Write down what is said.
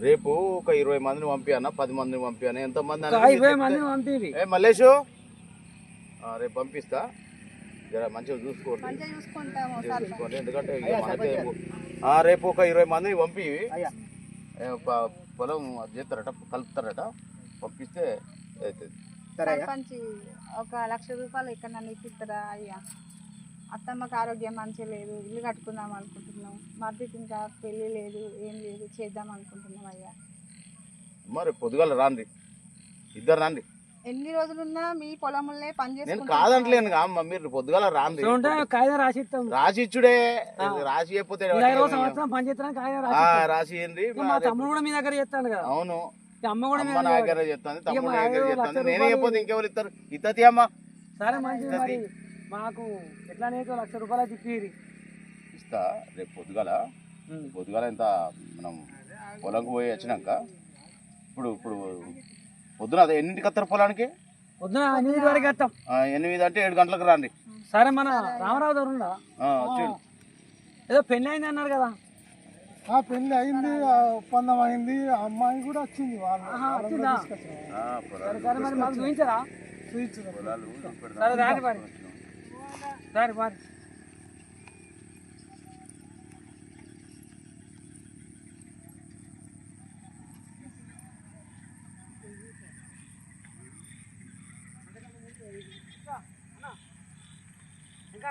రేపు ఒక 20 మందిని పంపియన్నా 10 మందిని పంపియన్నా ఎంతమంది 20 మందిని పంపిరి. మల్లేషు రేపు పంపిస్తా జర మంచిగా చూసుకోండి ఎందుకంటే రేపు ఒక 20 మందిని పంపి పొలం చేస్తారట కలుపుతారట పంపిస్తే అవుతుంది. సర్పంచ్ ఒక 1,00,000 రూపాయలు ఇక్కడ నన్ను ఇప్పిస్తారా అయ్యా? అత్తమ్మకి ఆరోగ్యం మంచిగా లేదు, ఇల్లు కట్టుకుందాం అనుకుంటున్నాం, మద్దతు ఇంకా పెళ్ళి లేదు, ఏం లేదు, చేద్దాం అనుకుంటున్నాం అయ్యా. మరి పొద్దుగాల రాండి, ఇద్దరు రండి. ఎన్ని రోజులున్నా మీ పొలంలో పని నేను చేసుకుంటాం. కాదంటలేను అమ్మ, మీరు పొద్దుగాల రాండి. కాయిదా రాసి ఇస్తాం. రాసి ఇచ్చుడే, రాసి చెప్పితే రాసి ఇయ్యండి. మా తమ్ముడు కూడా మీ దగ్గర చేస్తాను కదా. అవును, అమ్మ కూడా అమ్మ నా దగ్గర చెప్తాను, తమ్ముడు నా దగ్గర చెప్తాను. నేనే చెప్పొద్దు, ఇంకెవరు ఇస్తారు? ఇత్తతి అమ్మ. సరే మంచిది, మరి మాకు ఎట్లా 1,00,000 రూపాయలు తిప్పిరి ఇస్తా. రేపు పొద్దుగాల ఇంత మనం పొలంకి పోయి వచ్చినాక ఇప్పుడు పొద్దున అదే ఎన్నింటికి వస్తారు పొలానికి? పొద్దున 8 వరకు వస్తాం. 8 అంటే 7 గంటలకు రండి. సరే, మన రామరావు దొరుకుతుందా? ఏదో పెళ్లి అయింది అన్నారు కదా. పెళ్లి అయింది, ఒప్పందం అయింది, అమ్మాయి కూడా వచ్చింది. వచ్చిందా? సరే మరి మాకు చూపించారా? సరే రాని మరి. సరే మరి. ఇంకా